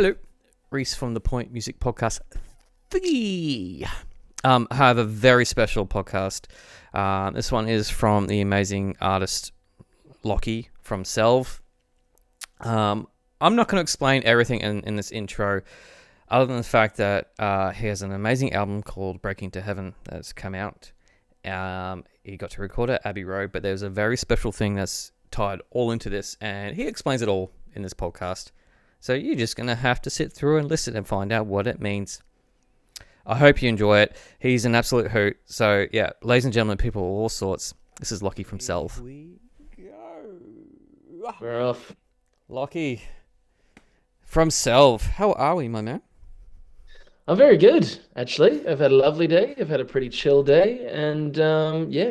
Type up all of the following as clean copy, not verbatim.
Hello, Reese from the Point Music Podcast 3. I have a very special podcast. This one is from the amazing artist Loki from SELVE. I'm not going to explain everything in this intro, other than the fact that he has an amazing album called Breaking to Heaven that's come out. He got to record at Abbey Road, but there's a very special thing that's tied all into this, and he explains it all in this podcast. So you're just going to have to sit through and listen and find out what it means. I hope you enjoy it. He's an absolute hoot. So, yeah, ladies and gentlemen, people of all sorts, this is Loki from SELVE. Here we go. We're off. Loki from SELVE. How are we, my man? I'm very good, actually. I've had a lovely day. I've had a pretty chill day. And,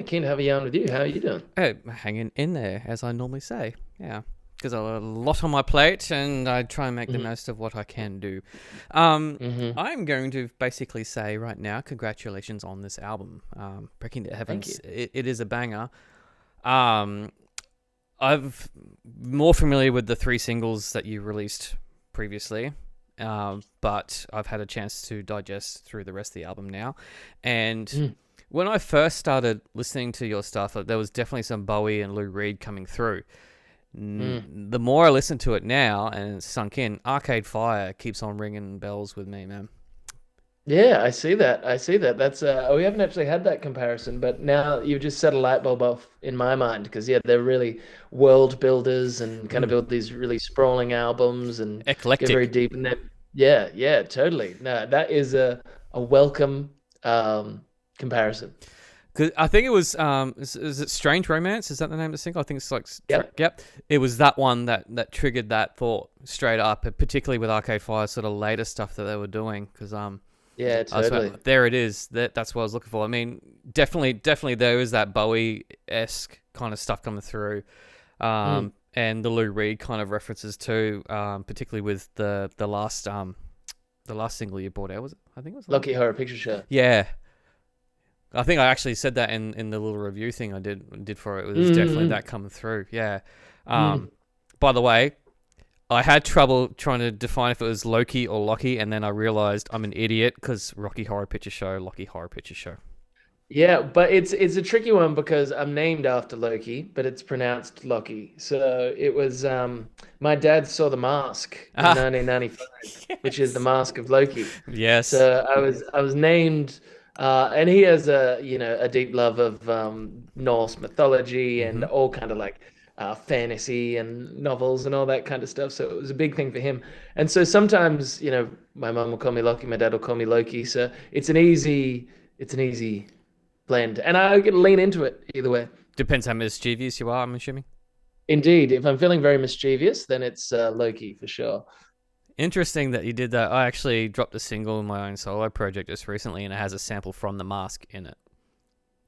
keen to have a yarn with you. How are you doing? Hanging in there, as I normally say. Yeah. Because I have a lot on my plate, and I try and make the most of what I can do. I'm going to basically say right now, congratulations on this album, Breaking to Heaven. It is a banger. I'm more familiar with the 3 singles that you released previously, but I've had a chance to digest through the rest of the album now. And when I first started listening to your stuff, there was definitely some Bowie and Lou Reed coming through. The more I listen to it now and it's sunk in, Arcade Fire keeps on ringing bells with me, man. Yeah, I see that. That's we haven't actually had that comparison, but now you've just set a light bulb off in my mind because they're really world builders and kind of build these really sprawling albums and eclectic, get very deep in that. Yeah, totally. No, that is a welcome comparison. Cause I think it was, is it Strange Romance? Is that the name of the single? I think it's like, yep. It was that one that triggered that thought straight up, particularly with Arcade Fire, sort of later stuff that they were doing. Cause, yeah, totally. There it is. That's what I was looking for. I mean, definitely there is that Bowie-esque kind of stuff coming through. And the Lou Reed kind of references too, particularly with the last single you brought out, was it? I think it was Loki Horror Picture Show. Yeah. I think I actually said that in the little review thing I did for it. It was definitely that coming through. Yeah. By the way, I had trouble trying to define if it was Loki or Loki, and then I realized I'm an idiot because Loki Horror Picture Show. Yeah, but it's a tricky one because I'm named after Loki, but it's pronounced Loki. So it was my dad saw The Mask in 1995, yes. Which is the Mask of Loki. Yes. So I was named. And he has a deep love of Norse mythology and all kind of like fantasy and novels and all that kind of stuff. So it was a big thing for him. And so sometimes, my mum will call me Loki, my dad will call me Loki. So it's an easy blend. And I can lean into it either way. Depends how mischievous you are, I'm assuming. Indeed. If I'm feeling very mischievous, then it's Loki for sure. Interesting that you did that. I actually dropped a single in my own solo project just recently, and it has a sample from The Mask in it.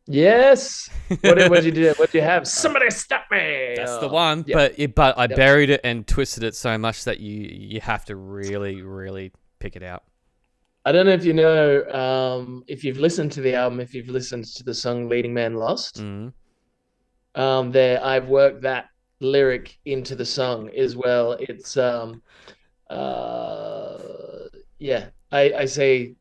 Yes. What did you do? What did you have? Somebody stop me! That's the one. Yep. But I buried it and twisted it so much that you have to really, really pick it out. I don't know if you know, if you've listened to the album, if you've listened to the song "Leading Man Lost." There I've worked that lyric into the song as well. It's I say,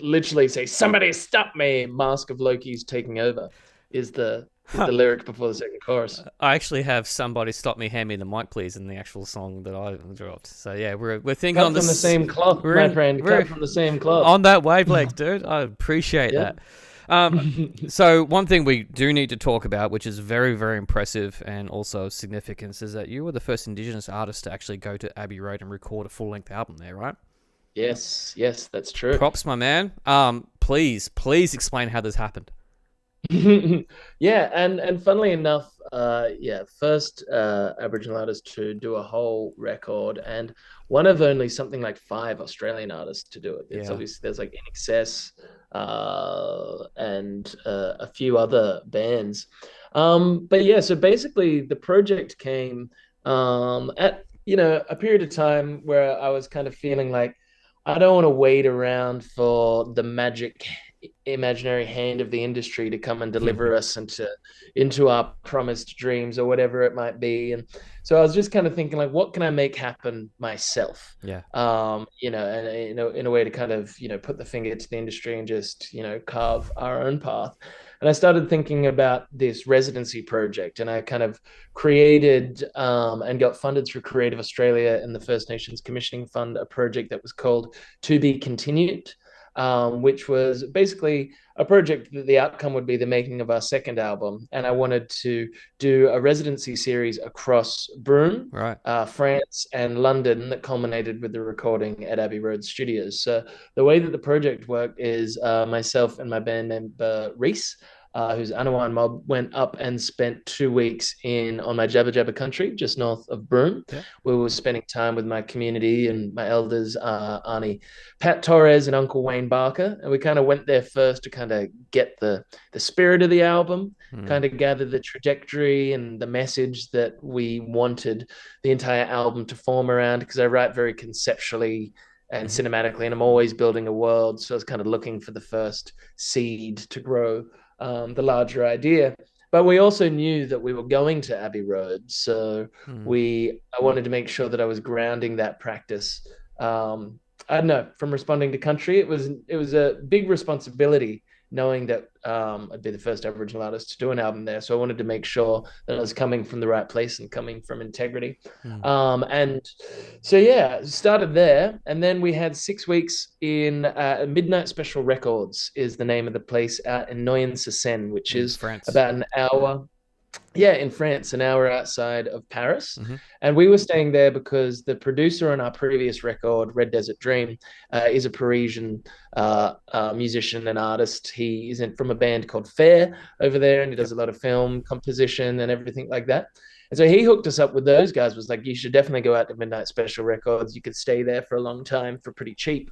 literally say, somebody stop me, Mask of Loki's taking over is the lyric before the second chorus. I actually have somebody stop me, hand me the mic please in the actual song that I dropped. So yeah, we're thinking on the same cloth, my friend. Cut from the same cloth. On that wavelength, dude. I appreciate that. So one thing we do need to talk about, which is very, very impressive and also of significance, is that you were the first Indigenous artist to actually go to Abbey Road and record a full-length album there, right? Yes, that's true. Props, my man. Please explain how this happened. Yeah, and funnily enough, first Aboriginal artist to do a whole record, and one of only something like 5 Australian artists to do it. It's obviously there's like In Excess, and a few other bands. But yeah, so basically the project came at a period of time where I was kind of feeling like I don't want to wait around for the magic imaginary hand of the industry to come and deliver us into our promised dreams or whatever it might be. And so I was just kind of thinking, like, what can I make happen myself? Yeah. And in a way to kind of, put the finger to the industry and just, carve our own path. And I started thinking about this residency project, and I kind of created and got funded through Creative Australia and the First Nations Commissioning Fund a project that was called To Be Continued, which was basically a project that the outcome would be the making of our second album. And I wanted to do a residency series across Broome, Right. France, and London that culminated with the recording at Abbey Road Studios. So the way that the project worked is myself and my band member Reese, who's Anawan Mob, went up and spent 2 weeks on my Jabba Jabba country, just north of Broome. Yeah. We were spending time with my community and my elders, Arnie Pat Torres and Uncle Wayne Barker. And we kind of went there first to kind of get the spirit of the album, kind of gather the trajectory and the message that we wanted the entire album to form around, because I write very conceptually and cinematically, and I'm always building a world. So I was kind of looking for the first seed to grow the larger idea. But we also knew that we were going to Abbey Road, so I wanted to make sure that I was grounding that practice. I don't know, from responding to country, it was a big responsibility, knowing that I'd be the first Aboriginal artist to do an album there. So I wanted to make sure that I was coming from the right place and coming from integrity. And so, yeah, started there. And then we had 6 weeks in Midnight Special Records is the name of the place, out in Noyen-sur-Seine, which In is France. about an hour. Yeah, in France, an hour outside of Paris. And we were staying there because the producer on our previous record, Red Desert Dream, is a Parisian musician and artist. He is from a band called Fair over there, and he does a lot of film composition and everything like that. And so he hooked us up with those guys, was like, you should definitely go out to Midnight Special Records. You could stay there for a long time for pretty cheap.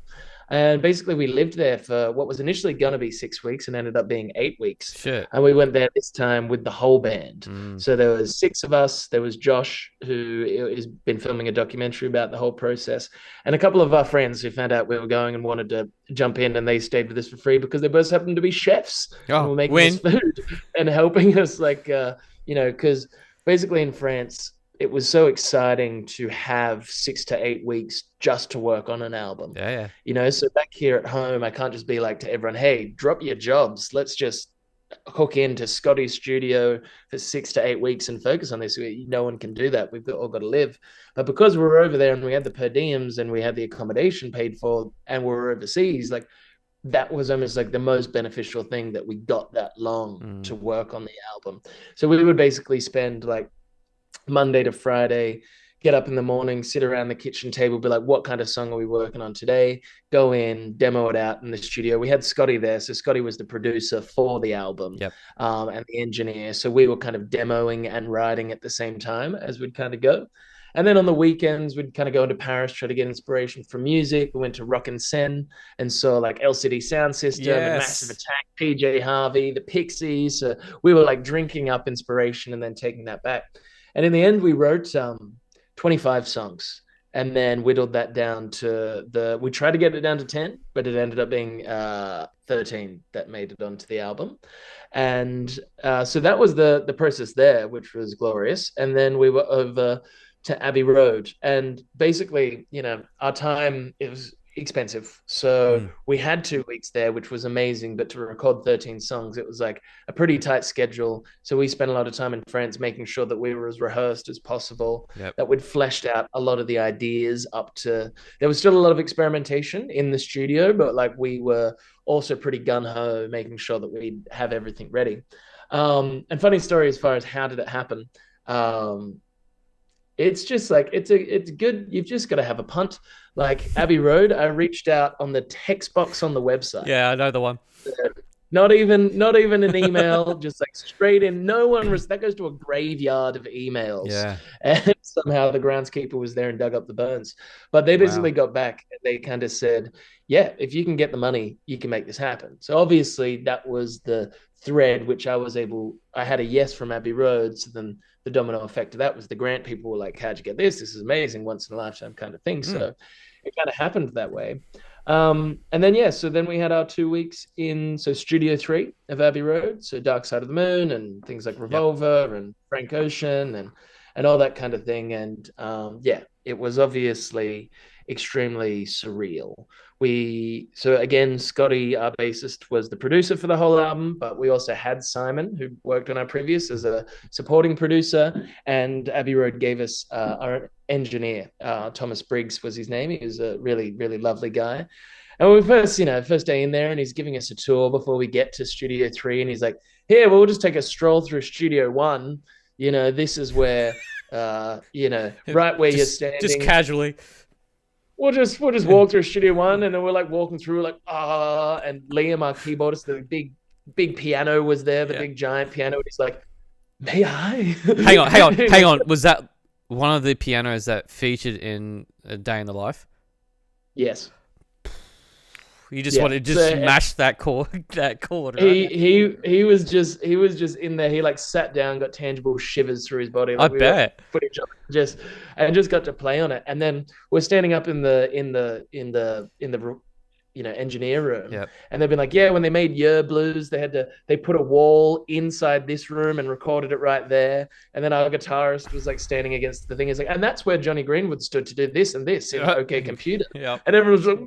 And basically, we lived there for what was initially going to be 6 weeks and ended up being 8 weeks. Shit. And we went there this time with the whole band. So there was 6 of us. There was Josh, who has been filming a documentary about the whole process, and a couple of our friends who found out we were going and wanted to jump in, and they stayed with us for free because they both happened to be chefs and were making us food and helping us, because basically in France, it was so exciting to have 6 to 8 weeks just to work on an album. Yeah. So back here at home, I can't just be like to everyone, hey, drop your jobs. Let's just hook into Scotty's studio for 6 to 8 weeks and focus on this. No one can do that. We've all got to live. But because we were over there and we had the per diems and we had the accommodation paid for and we were overseas, like, that was almost like the most beneficial thing, that we got that long to work on the album. So we would basically spend like Monday to Friday, get up in the morning, sit around the kitchen table, be like, what kind of song are we working on today? Go in, demo it out in the studio. We had Scotty there. So Scotty was the producer for the album, and the engineer. So we were kind of demoing and writing at the same time as we'd kind of go. And then on the weekends, we'd kind of go into Paris, try to get inspiration from music. We went to Rock and Seine and saw like LCD Sound System and Massive Attack, PJ Harvey, the Pixies. So we were like drinking up inspiration and then taking that back. And in the end, we wrote 25 songs and then whittled that down to we tried to get it down to 10, but it ended up being 13 that made it onto the album. And so that was the process there, which was glorious. And then we were over to Abbey Road, and basically, our time, it was expensive. So we had 2 weeks there, which was amazing. But to record 13 songs, it was like a pretty tight schedule. So we spent a lot of time in France making sure that we were as rehearsed as possible, that we'd fleshed out a lot of the ideas there was still a lot of experimentation in the studio, but like we were also pretty gun-ho, making sure that we'd have everything ready. And funny story as far as how did it happen. It's just like, it's good. You've just got to have a punt. Like Abbey Road, I reached out on the text box on the website. Yeah, I know the one. Not even an email, just like straight in. No one was, that goes to a graveyard of emails. Yeah. And somehow the groundskeeper was there and dug up the bones. But they basically got back. They kind of said, yeah, if you can get the money, you can make this happen. So obviously that was the thread, which I had a yes from Abbey Road. So then the domino effect of that was the grant people were like, how'd you get this? This is amazing, once in a lifetime kind of thing. So it kind of happened that way. And then yeah, so then we had our 2 weeks in Studio 3 of Abbey Road, so Dark Side of the Moon and things like Yep. Revolver and Frank Ocean and all that kind of thing. And yeah, it was obviously extremely surreal. So again, Scotty, our bassist, was the producer for the whole album, but we also had Simon, who worked on our previous as a supporting producer, and Abbey Road gave us our engineer. Thomas Briggs was his name. He was a really, really lovely guy. And when we first day in there, and he's giving us a tour before we get to Studio 3, and he's like, "Here, we'll just take a stroll through Studio 1. This is where, right where you're Just standing. casually. We'll just walk through Studio 1, and then we're like walking through, like and Liam, our keyboardist, the big piano was there, the Yeah. big giant piano. And he's like, "May I?" Hang on. Was that one of the pianos that featured in A Day in the Life? Yes. You just Yeah. wanted to just smash that chord, right? He was just in there. He like sat down, got tangible shivers through his body. I Like we got bet. footage of it, just got to play on it. And then we're standing up in the engineer room, Yep. and they've been like, yeah, when they made Yer Blues, they put a wall inside this room and recorded it right there. And then our guitarist was like standing against the thing. He's like, and that's where Johnny Greenwood stood to do this and this in OK Computer. Yep. And everyone's like,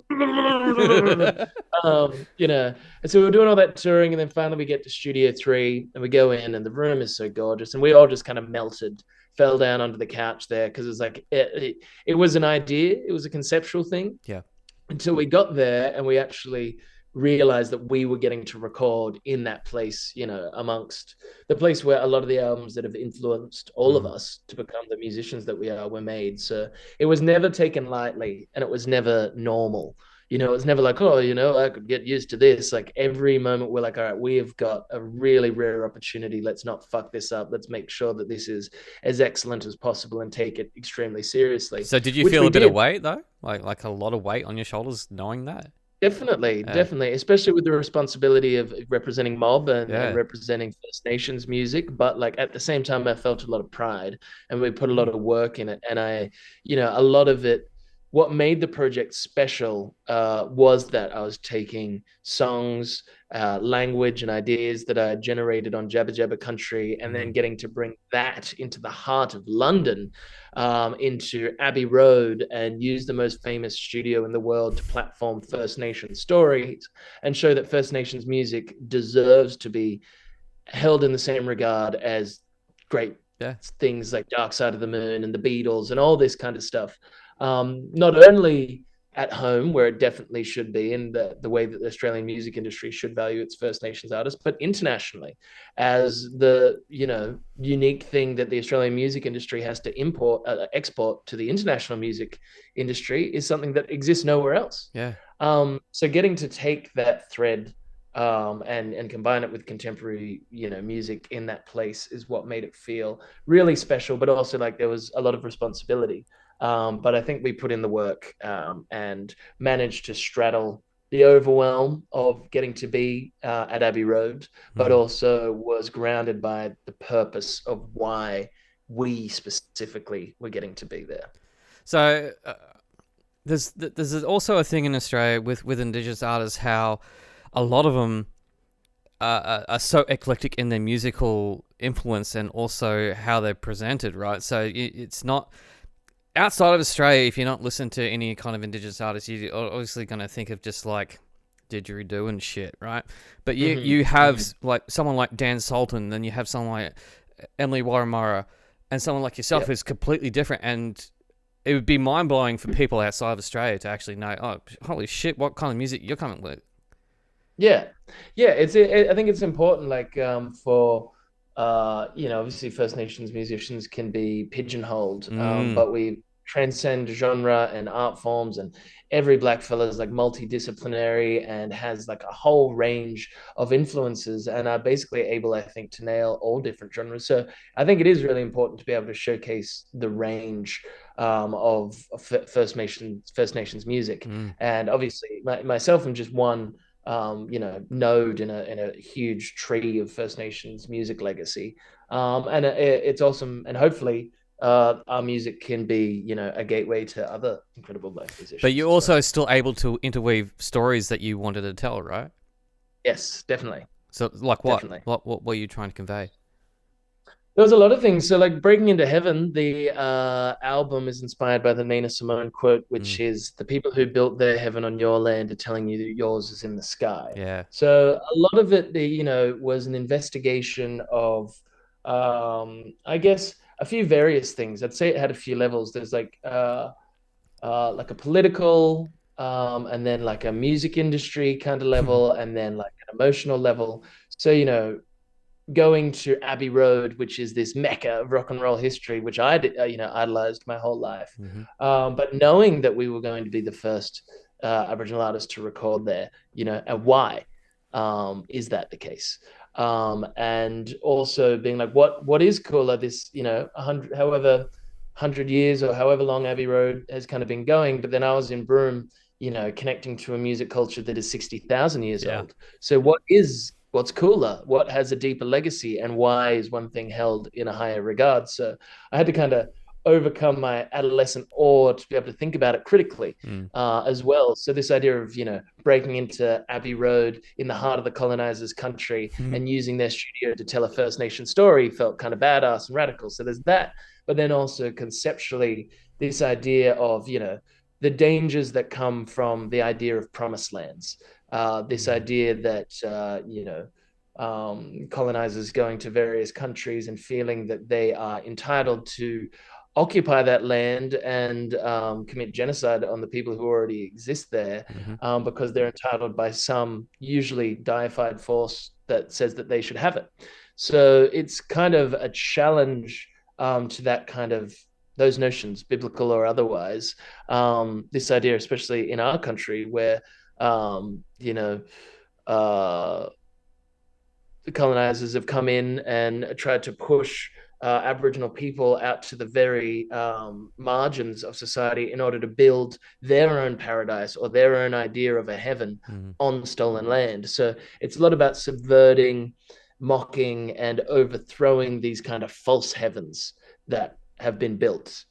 and so we were doing all that touring, and then finally we get to Studio 3, and we go in, and the room is so gorgeous, and we all just kind of melted, fell down onto the couch there, because it's like it was an idea, it was a conceptual thing, Yeah. until we got there and we actually realized that we were getting to record in that place, amongst the place where a lot of the albums that have influenced all of us to become the musicians that we are were made. So it was never taken lightly, and it was never normal. It was never like, oh, I could get used to this. Like every moment we're like, all right, we have got a really rare opportunity. Let's not fuck this up. Let's make sure that this is as excellent as possible and take it extremely seriously. So did you Which feel we a bit of did. weight though? Like a lot of weight on your shoulders knowing that? Definitely, Yeah. definitely, especially with the responsibility of representing mob and Yeah. representing First Nations music. But like at the same time, I felt a lot of pride, and we put a lot Mm. of work in it. And a lot of it, what made the project special was that I was taking songs, language, and ideas that I had generated on Jabba Jabba country, and then Mm. getting to bring that into the heart of London, into Abbey Road, and use the most famous studio in the world to platform First Nations stories and show that First Nations music deserves to be held in the same regard as great Yeah. things like Dark Side of the Moon and the Beatles and all this kind of stuff. Not only at home, where it definitely should be, in the way that the Australian music industry should value its First Nations artists, but internationally, as the unique thing that the Australian music industry has to export to the international music industry is something that exists nowhere else. Yeah. So getting to take that thread, and combine it with contemporary music in that place is what made it feel really special, but also like there was a lot of responsibility. But I think we put in the work, and managed to straddle the overwhelm of getting to be at Abbey Road, but Mm. also was grounded by the purpose of why we specifically were getting to be there. So there's also a thing in Australia with Indigenous artists, how a lot of them are so eclectic in their musical influence and also how they're presented, right? So it's not outside of Australia. If you're not listening to any kind of Indigenous artists, you're obviously going to think of just like didgeridoo and shit, right? But you have like someone like Dan Sultan, then you have someone like Emily Warramara, and someone like yourself Yep. who's completely different. And it would be mind blowing for people outside of Australia to actually know, oh, holy shit, what kind of music you're coming with. Yeah, yeah. I think it's important, like, for obviously First Nations musicians can be pigeonholed, Mm. but we transcend genre and art forms, and every black fella is like multidisciplinary and has like a whole range of influences, and are basically able, I think, to nail all different genres. So I think it is really important to be able to showcase the range, of First Nations music, Mm. and obviously myself, I'm just one node in a huge tree of First Nations music legacy. And it's awesome, and hopefully, our music can be, a gateway to other incredible black But musicians you're as well. also still able to interweave stories that you wanted to tell, right? Yes, definitely, So, like what? definitely. What were you trying to convey? There was a lot of things. So, like Breaking Into Heaven, the album is inspired by the Nina Simone quote, which Mm, is the people who built their heaven on your land are telling you that yours is in the sky. yeah. So, a lot of it, was an investigation of, I guess, a few various things. I'd say it had a few levels. There's like a political, and then like a music industry kind of level, and then like an emotional level. So, going to Abbey Road, which is this mecca of rock and roll history, which I idolized my whole life. Mm-hmm. But knowing that we were going to be the first Aboriginal artist to record there, and why is that the case? And also being like, what is cooler? This, 100 years or however long Abbey Road has kind of been going. But then I was in Broome, connecting to a music culture that is 60,000 years Yeah. old. So what's cooler? What has a deeper legacy? And why is one thing held in a higher regard? So I had to kind of overcome my adolescent awe to be able to think about it critically, Mm. as well. So this idea of, breaking into Abbey Road in the heart of the colonizers' country and using their studio to tell a First Nation story felt kind of badass and radical. So there's that. But then also conceptually, this idea of, the dangers that come from the idea of promised lands. This idea that, colonizers going to various countries and feeling that they are entitled to occupy that land and commit genocide on the people who already exist there, Mm-hmm. because they're entitled by some usually deified force that says that they should have it. So it's kind of a challenge, to that kind of those notions, biblical or otherwise. This idea, especially in our country, where uh, the colonizers have come in and tried to push Aboriginal people out to the very margins of society in order to build their own paradise or their own idea of a heaven Mm-hmm. on stolen land. So it's a lot about subverting, mocking, and overthrowing these kind of false heavens that have been built,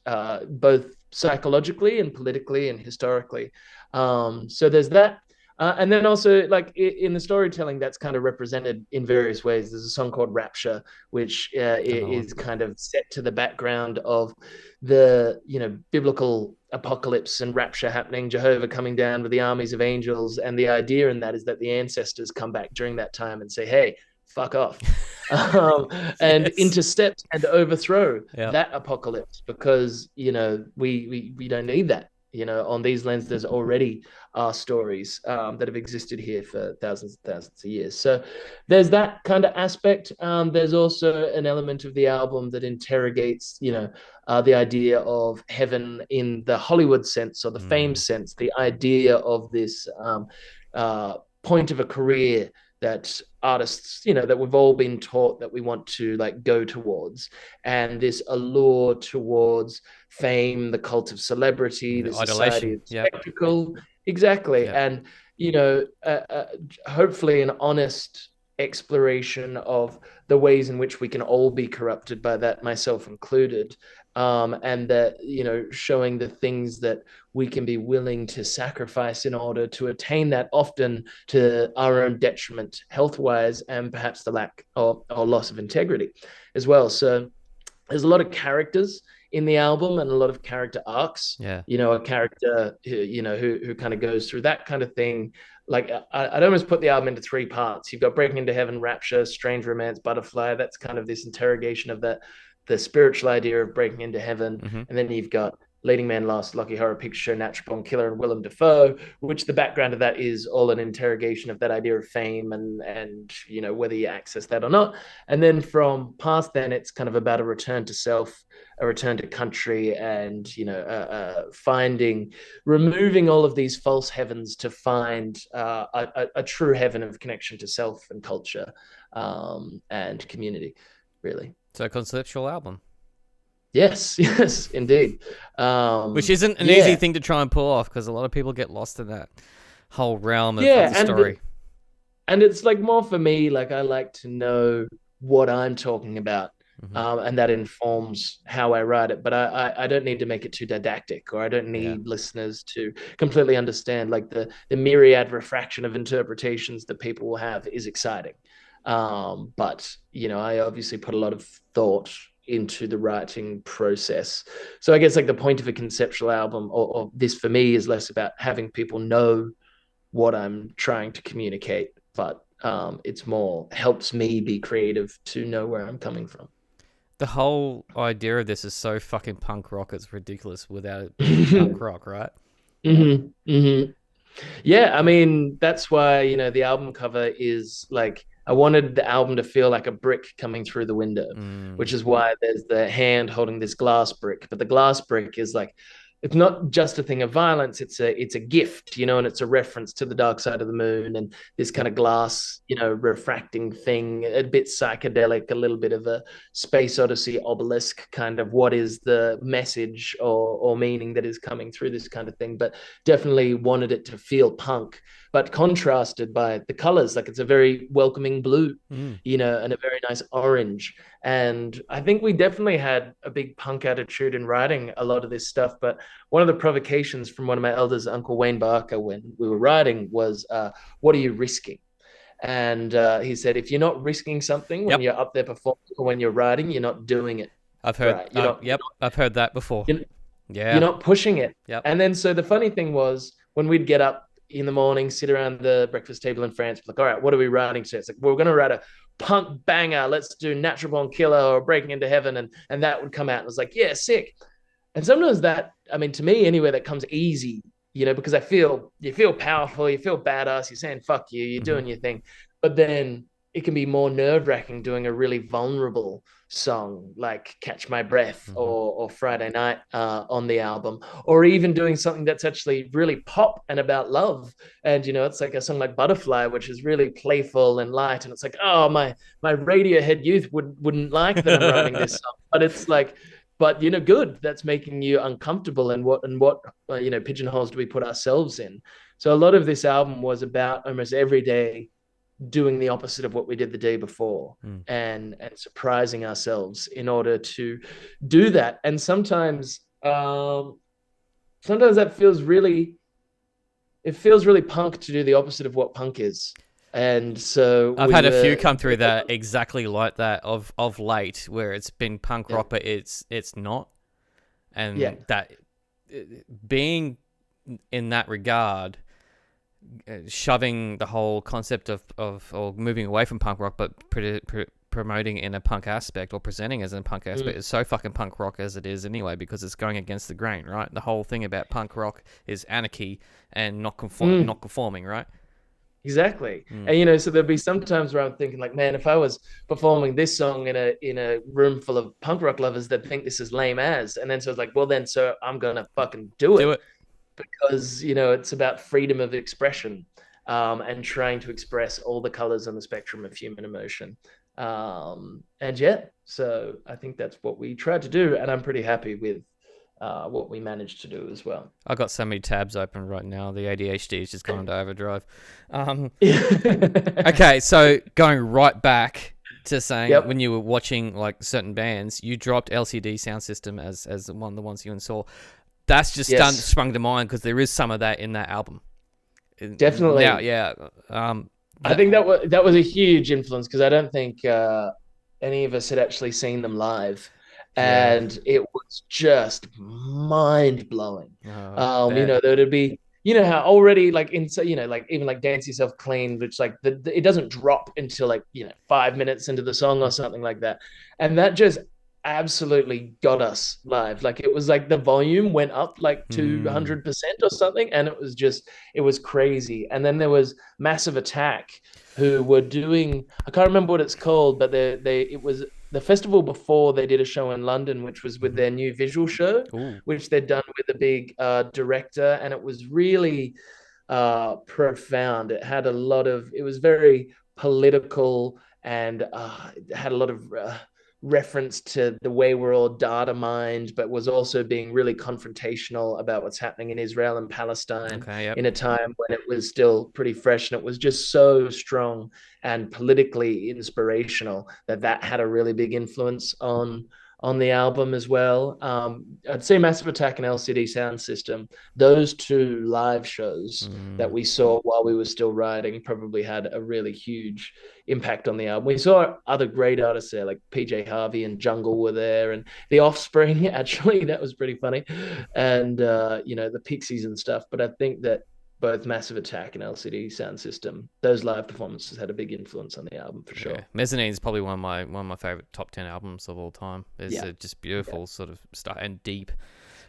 both psychologically and politically and historically. So there's that. And then also, like in the storytelling, that's kind of represented in various ways. There's a song called Rapture, which is kind of set to the background of the, biblical apocalypse and rapture happening, Jehovah coming down with the armies of angels. And the idea in that is that the ancestors come back during that time and say, hey, fuck off, and intercept and overthrow that apocalypse, because, we don't need that. On these lands, there's already stories that have existed here for thousands and thousands of years. So there's that kind of aspect. There's also an element of the album that interrogates, the idea of heaven in the Hollywood sense or the fame sense, the idea of this point of a career that artists, that we've all been taught that we want to like go towards, and this allure towards fame, the cult of celebrity, the society of spectacle. Exactly. Yep. And, hopefully an honest exploration of the ways in which we can all be corrupted by that, myself included. And that, showing the things that we can be willing to sacrifice in order to attain that, often to our own detriment, health wise, and perhaps the lack or loss of integrity as well. So there's a lot of characters in the album and a lot of character arcs. Yeah. A character who kind of goes through that kind of thing. Like I'd almost put the album into three parts. You've got Breaking Into Heaven, Rapture, Strange Romance, Butterfly. That's kind of this interrogation of the spiritual idea of breaking into heaven. Mm-hmm. And then you've got Leading Man Lost, Loki Horror Picture Show, Natural Born Killer, and Willem Dafoe, which the background of that is all an interrogation of that idea of fame and whether you access that or not. And then from past then, it's kind of about a return to self, a return to country, and removing all of these false heavens to find a true heaven of connection to self and culture, and community, really. So conceptual album. Yes, indeed. Which isn't an easy thing to try and pull off, because a lot of people get lost in that whole realm of the story. And it's like more for me, like I like to know what I'm talking about Hmm. And that informs how I write it. But I don't need to make it too didactic, or I don't Yeah. need listeners to completely understand. Like the myriad refraction of interpretations that people will have is exciting. But I obviously put a lot of thought into the writing process. So I guess like the point of a conceptual album, or this for me, is less about having people know what I'm trying to communicate, but it's more helps me be creative to know where I'm coming from. The whole idea of this is so fucking punk rock, it's ridiculous without it being punk rock, right? Mm-hmm. Mm-hmm. Yeah, I mean, that's why, the album cover is like, I wanted the album to feel like a brick coming through the window, which Mm. is why there's the hand holding this glass brick. But the glass brick is like, it's not just a thing of violence, it's a gift, and it's a reference to the dark side of the moon and this kind Yep. of glass, refracting thing, a bit psychedelic, a little bit of a space odyssey obelisk kind of what is the message or meaning that is coming through this kind of thing. But definitely wanted it to feel punk, but contrasted by the colors. Like it's a very welcoming blue, Mm. and a very nice orange. And I think we definitely had a big punk attitude in writing a lot of this stuff. But one of the provocations from one of my elders, Uncle Wayne Barker, when we were writing was, what are you risking? And he said, if you're not risking something when Yep. you're up there performing or when you're writing, you're not doing it I've heard. right. You're not, Yep. I've heard that before. you're, you're Yeah. not pushing it. Yep. And then so the funny thing was when we'd get up in the morning, sit around the breakfast table in France, like, all right, what are we writing to? It's like, we're going to write a punk banger. Let's do Natural Born Killer or Breaking into Heaven. And that would come out. And I was like, yeah, sick. And sometimes that, I mean, to me anyway, that comes easy, because you feel powerful, you feel badass, you're saying fuck you, you're Hmm. doing your thing. But then it can be more nerve wracking doing a really vulnerable song like Catch My Breath Hmm. or Friday Night on the album, or even doing something that's actually really pop and about love. And, it's like a song like Butterfly, which is really playful and light. And it's like, oh, my Radiohead youth wouldn't like that I'm writing this song. But it's like, but good, that's making you uncomfortable. And what pigeonholes do we put ourselves in? So a lot of this album was about almost every day doing the opposite of what we did the day before, Mm. and surprising ourselves in order to do that. And sometimes that feels really punk to do the opposite of what punk is. And so I've we had a few were come through that exactly like that of late, where it's been punk yeah, rock, but it's not, yeah, and that being in that regard, shoving the whole concept of or moving away from punk rock, but promoting in a punk aspect or presenting as a punk aspect is so fucking punk rock as it is anyway, because it's going against the grain, right? The whole thing about punk rock is anarchy and not conforming, right? exactly. Mm. And so there'd be some times where I'm thinking like, man, if I was performing this song in a room full of punk rock lovers that think this is lame as, and then so it's like, well then, so I'm gonna fucking do Do it, it. because it's about freedom of expression, and trying to express all the colors on the spectrum of human emotion. And yeah, so I think that's what we tried to do, and I'm pretty happy with what we managed to do as well. I've got so many tabs open right now. The ADHD is just gone into overdrive. Um, Yep. okay, so going right back to saying when you were watching like certain bands, you dropped LCD Sound System as one of the ones you install. That's just Yes, sprung to mind because there is some of that in that album. Now, definitely. yeah, I think that was a huge influence, because I don't think any of us had actually seen them live, yeah. and it was just mind blowing. Bet. There would be, how already like like even like Dance Yourself Clean, which like it doesn't drop until like 5 minutes into the song or something like that, and that just absolutely got us live. Like it was like the volume went up like Mm. 200% or something, and it was crazy. And then there was Massive Attack, who were doing, I can't remember what it's called, but it was the festival before they did a show in London, which was with Mhm. their new visual show, Ooh. which they'd done with a big director, and it was really profound. It was very political, and it had a lot of reference to the way we're all data mined, but was also being really confrontational about what's happening in Israel and Palestine Okay. Yep. in a time when it was still pretty fresh, and it was just so strong and politically inspirational that had a really big influence on the album as well. I'd say Massive Attack and LCD Sound System, those two live shows that Mm. we saw while we were still writing, probably had a really huge impact on the album. We saw other great artists there, like PJ Harvey and Jungle were there, and The Offspring, actually, that was pretty funny. And, the Pixies and stuff. But I think that both Massive Attack and LCD Sound System, those live performances had a big influence on the album for Yeah, sure. Mezzanine is probably one of my favorite top 10 albums of all time. It's Yeah. just beautiful sort of stuff and deep.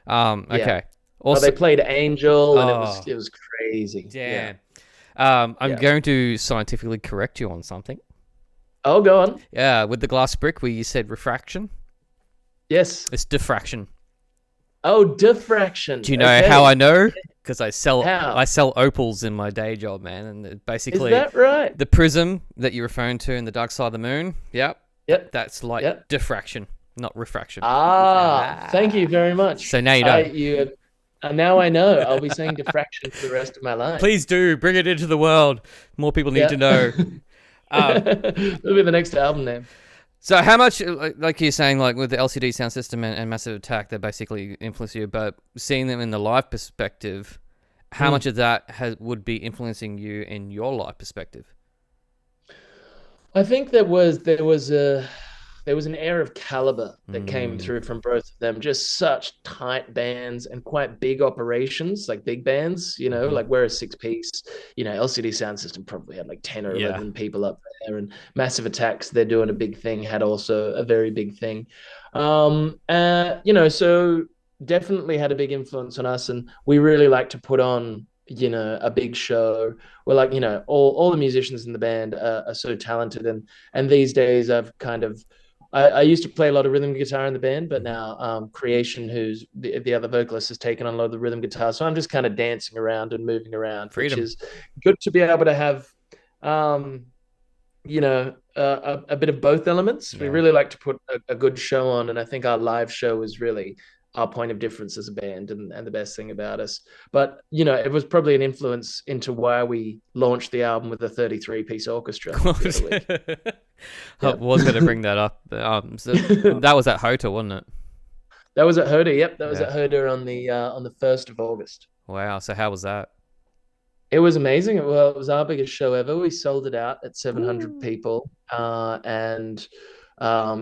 Yeah. Okay. Oh, Also, they played Angel, and it was oh it was crazy. Yeah. damn. I'm Yeah. going to scientifically correct you on something. Oh, go on. Yeah, with the glass brick where you said refraction, Yes. it's diffraction. Oh, diffraction. Do you know Okay. how I know? Because I How? sell opals in my day job, man, and Is basically that right? the prism that you're referring to in the dark side of the moon. Yep, Yep. that's like Yep. diffraction, not refraction. Thank you very much. So now you I know. you Now I know. I'll be saying diffraction for the rest of my life. Please do bring it into the world. More people need Yeah. to know. Um, That'll be the next album name. so how much, like you're saying, like with the LCD sound system and Massive Attack, they basically influence you. But seeing them in the live perspective, how much of that would be influencing you in your life perspective? I think there was an air of caliber that came through from both of them. Just such tight bands and quite big operations, like big bands. Like we're a 6 piece. LCD Sound System probably had like 10 or Yeah. 11 people up there, and Massive Attacks, they're doing a big thing, had also a very big thing. So definitely had a big influence on us, and we really like to put on a big show. We're like, all the musicians in the band are so talented, and these days I've kind of I used to play a lot of rhythm guitar in the band, but now Creation, who's the other vocalist, has taken on a lot of the rhythm guitar, so I'm just kind of dancing around and moving around, which Freedom. is good to be able to have a bit of both elements. We Yeah. really like to put a good show on, and I think our live show is really our point of difference as a band, and the best thing about us. But it was probably an influence into why we launched the album with a 33-piece orchestra the other week. I Yeah. was going to bring that up. So that was at Hotel, wasn't it? That was at Herder. Yep, that was Yeah. at Herder on the 1st of August. Wow. So how was that? It was amazing. Well, it was our biggest show ever. We sold it out at 700 Woo. people, and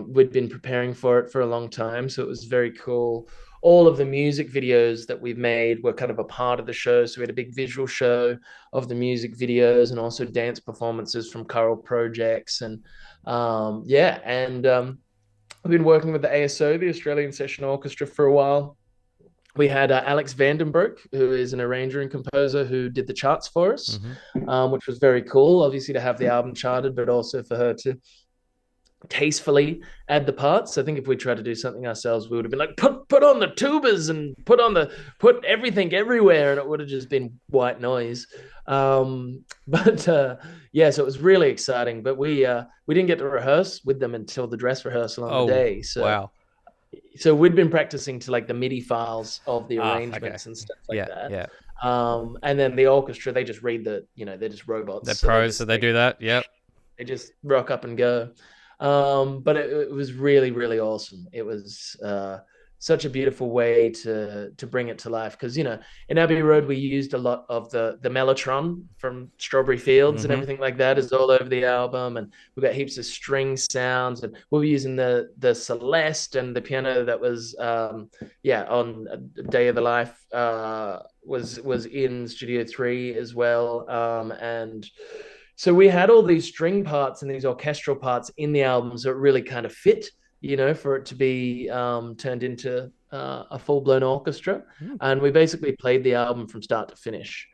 we'd been preparing for it for a long time. So it was very cool. All of the music videos that we've made were kind of a part of the show. So we had a big visual show of the music videos, and also dance performances from choral projects. And I've been working with the ASO, the Australian Session Orchestra, for a while. We had Alex Vandenbroek, who is an arranger and composer who did the charts for us, which was very cool, obviously, to have the album charted, but also for her to tastefully add the parts. I think if we tried to do something ourselves, we would have been like, put on the tubas and put everything everywhere, and it would have just been white noise. So it was really exciting. But we didn't get to rehearse with them until the dress rehearsal on the Oh, day. wow. So we'd been practicing to like the MIDI files of the Okay. arrangements and stuff like that. Yeah. And then the orchestra, they just read they're just robots. They're pros, so they do that. Yep. They just rock up and go. But it was really, really awesome. It was such a beautiful way to bring it to life, because in Abbey Road we used a lot of the mellotron from Strawberry Fields, and everything like that is all over the album, and we've got heaps of string sounds, and we were using the Celeste, and the piano that was on Day of the Life was in Studio 3 as well, and so we had all these string parts and these orchestral parts in the album, so it really kind of fit, for it to be turned into a full-blown orchestra. And we basically played the album from start to finish,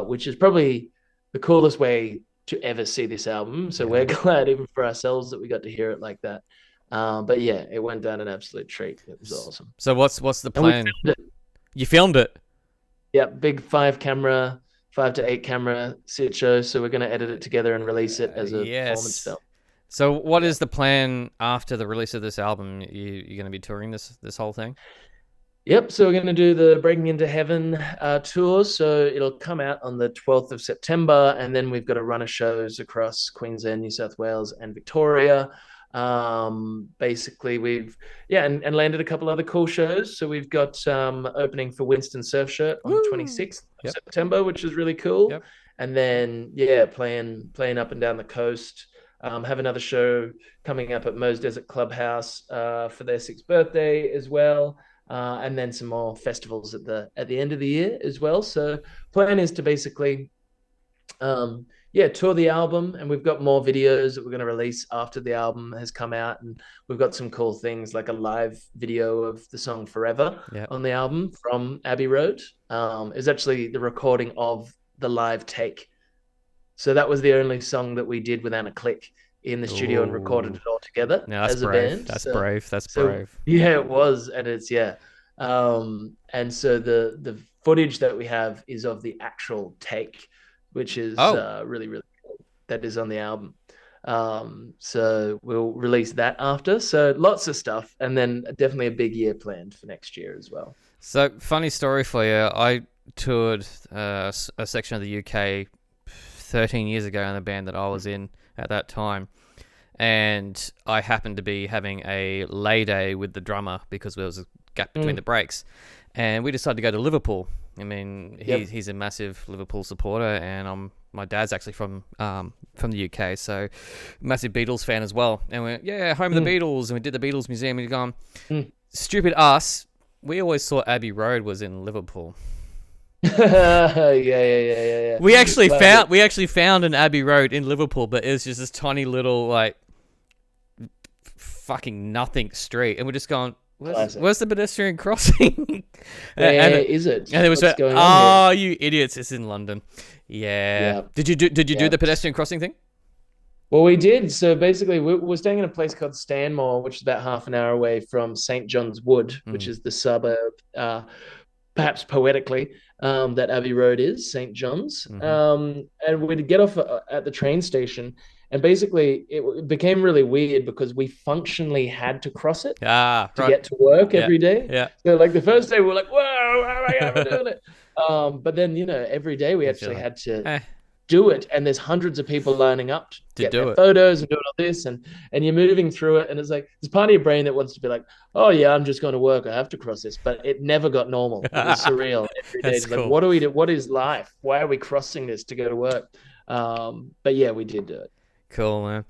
which is probably the coolest way to ever see this album. So we're glad, even for ourselves, that we got to hear it like that. But yeah, it went down an absolute treat. It was awesome. So what's the And we plan? filmed it. You filmed it. Yeah, big 5 to 8 camera sit show. So we're going to edit it together and release it as a performance Yes. film. So what is the plan after the release of this album? You're going to be touring this whole thing? Yep, so we're going to do the Breaking Into Heaven tour. So it'll come out on the 12th of September, and then we've got a run of shows across Queensland, New South Wales, and Victoria. Basically, and landed a couple other cool shows. So we've got opening for Winston Surfshirt on the 26th of September, which is really cool. Yep. And then playing up and down the coast. Have another show coming up at Moe's Desert Clubhouse for their 6th birthday as well. And then some more festivals at the end of the year as well. So plan is to basically tour the album, and we've got more videos that we're going to release after the album has come out, and we've got some cool things like a live video of the song Forever on the album from Abbey Road. Is actually the recording of the live take. So that was the only song that we did without a click in the studio and recorded it all together as a band. That's brave. Yeah, it was. And it's, and so the footage that we have is of the actual take, which is really, really cool. That is on the album. So we'll release that after. So lots of stuff. And then definitely a big year planned for next year as well. So funny story for you. I toured a section of the UK 13 years ago in a band that I was in at that time, and I happened to be having a lay day with the drummer because there was a gap between the breaks, and we decided to go to Liverpool. I mean, he's a massive Liverpool supporter, and my dad's actually from the UK, so massive Beatles fan as well. And we went, home of the Beatles, and we did the Beatles museum, and we'd gone, stupid us, we always thought Abbey Road was in Liverpool. Yeah. We actually found an Abbey Road in Liverpool, but it was just this tiny little like fucking nothing street, and we're just going, where's the pedestrian crossing? Where is it? And it was going on here? You idiots! It's in London. Yeah. Did you do the pedestrian crossing thing? Well, we did. So basically, we're staying in a place called Stanmore, which is about half an hour away from St. John's Wood, which is the suburb, perhaps poetically, that Abbey Road is, St. John's. And we'd get off at the train station, and basically it became really weird because we functionally had to cross it to get to work every day. Yeah. So like the first day we were like, whoa, how am I ever doing it? But then, every day we actually had to do it, and there's hundreds of people lining up to get their photos and doing all this, and you're moving through it, and it's like there's part of your brain that wants to be like, oh yeah, I'm just going to work, I have to cross this, but it never got normal. It was surreal every day. Cool. Like, what do we do? What is life? Why are we crossing this to go to work? But yeah, we did do it. Cool, man.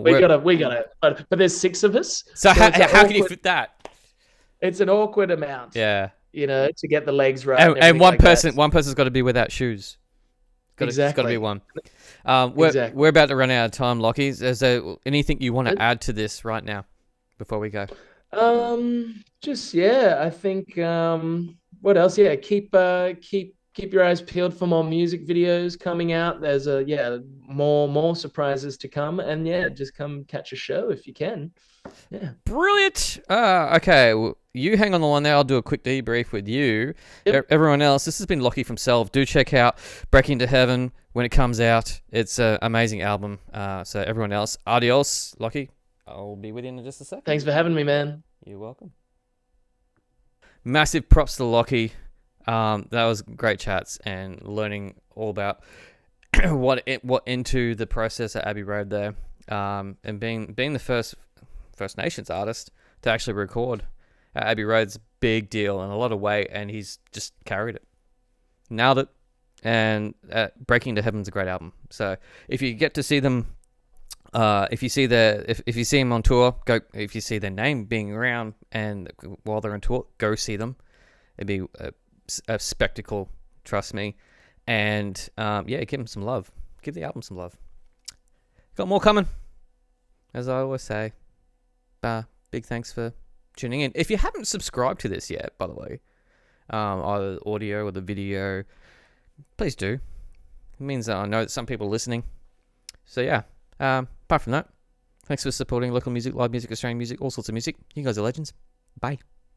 We gotta but there's 6 of us, so how can you fit that? It's an awkward amount, to get the legs right, and one person's got to be without shoes. It's got to be one. We're about to run out of time, Loki. Is there anything you want to add to this right now before we go? I think what else? Yeah, keep your eyes peeled for more music videos coming out. There's more surprises to come, and just come catch a show if you can. Yeah. Brilliant. Okay. Well, you hang on the line there. I'll do a quick debrief with you. Yep. Everyone else, this has been Loki from SELVE. Do check out Breaking Into Heaven when it comes out. It's an amazing album. So everyone else, adios, Loki. I'll be with you in just a second. Thanks for having me, man. You're welcome. Massive props to Loki. That was great chats and learning all about what into the process at Abbey Road there, and being the first First Nations artist to actually record at Abbey Road's a big deal and a lot of weight, and he's just carried it, nailed it. And Breaking Into Heaven's a great album. So if you get to see them, if you see them on tour, go. If you see their name being around and while they're on tour, go see them. It'd be a spectacle, trust me. And give them some love. Give the album some love. Got more coming, as I always say. Big thanks for tuning in. If you haven't subscribed to this yet, by the way, either the audio or the video, please do. It means that I know that some people are listening. So yeah, apart from that, thanks for supporting local music, live music, Australian music, all sorts of music. You guys are legends. Bye.